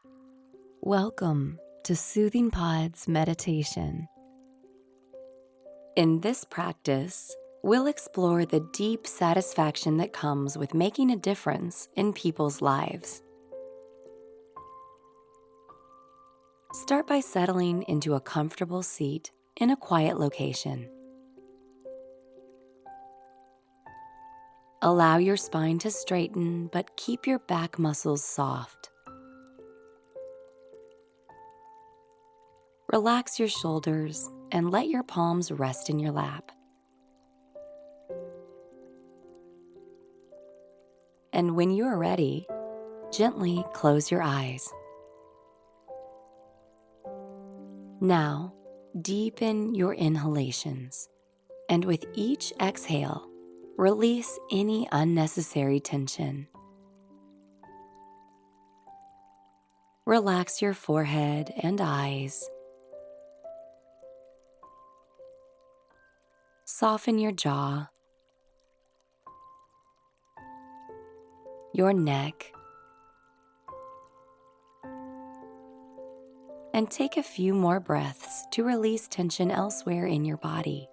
Welcome to Soothing Pod's meditation. In this practice, we'll explore the deep satisfaction that comes with making a difference in people's lives. Start by settling into a comfortable seat in a quiet location. Allow your spine to straighten, but keep your back muscles soft. Relax your shoulders and let your palms rest in your lap. And when you are ready, gently close your eyes. Now, deepen your inhalations, and with each exhale, release any unnecessary tension. Relax your forehead and eyes. Soften your jaw, your neck, and take a few more breaths to release tension elsewhere in your body.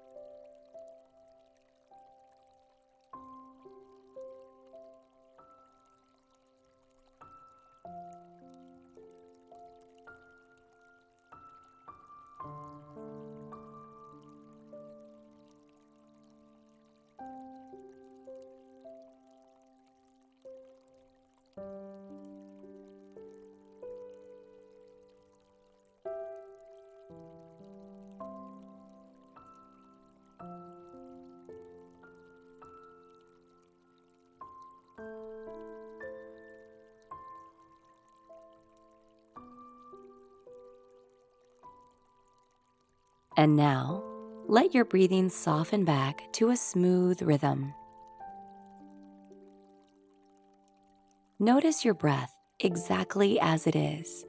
And now, let your breathing soften back to a smooth rhythm. Notice your breath exactly as it is.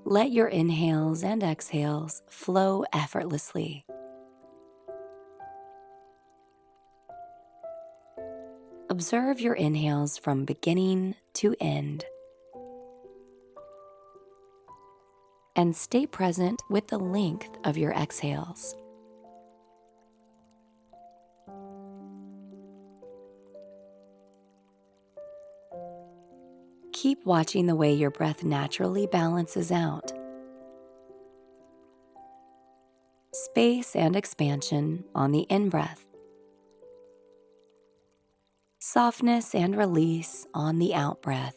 Let your inhales and exhales flow effortlessly. Observe your inhales from beginning to end. And stay present with the length of your exhales. Keep watching the way your breath naturally balances out. Space and expansion on the in-breath. Softness and release on the out-breath.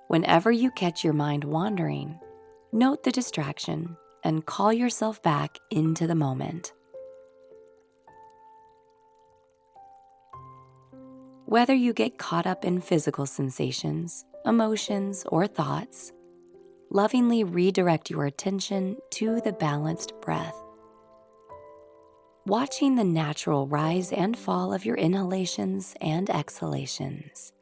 Whenever you catch your mind wandering, note the distraction and call yourself back into the moment. Whether you get caught up in physical sensations, emotions, or thoughts, lovingly redirect your attention to the balanced breath. Watching the natural rise and fall of your inhalations and exhalations.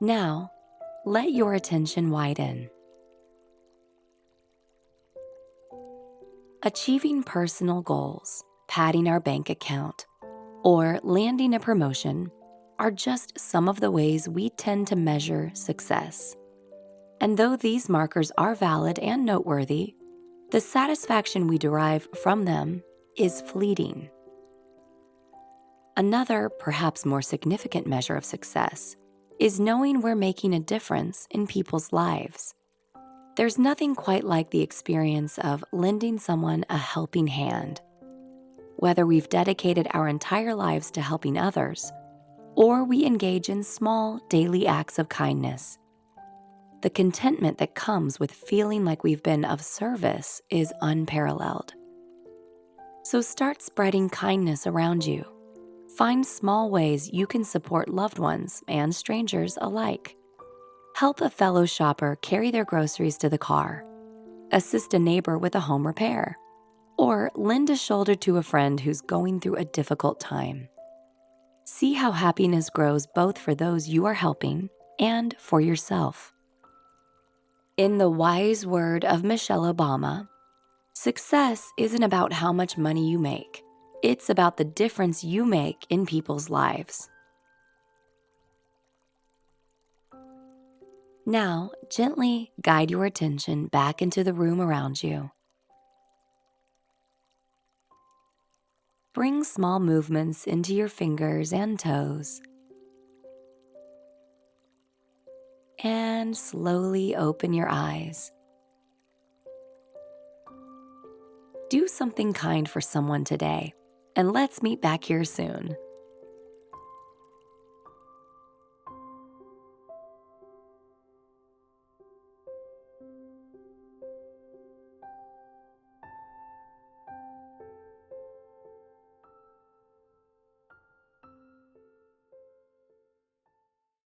Now, let your attention widen. Achieving personal goals, padding our bank account, or landing a promotion are just some of the ways we tend to measure success. And though these markers are valid and noteworthy, the satisfaction we derive from them is fleeting. Another, perhaps more significant measure of success is knowing we're making a difference in people's lives. There's nothing quite like the experience of lending someone a helping hand. Whether we've dedicated our entire lives to helping others, or we engage in small daily acts of kindness, the contentment that comes with feeling like we've been of service is unparalleled. So start spreading kindness around you. Find small ways you can support loved ones and strangers alike. Help a fellow shopper carry their groceries to the car, assist a neighbor with a home repair, or lend a shoulder to a friend who's going through a difficult time. See how happiness grows both for those you are helping and for yourself. In the wise word of Michelle Obama, success isn't about how much money you make. It's about the difference you make in people's lives. Now, gently guide your attention back into the room around you. Bring small movements into your fingers and toes. And slowly open your eyes. Do something kind for someone today, and let's meet back here soon.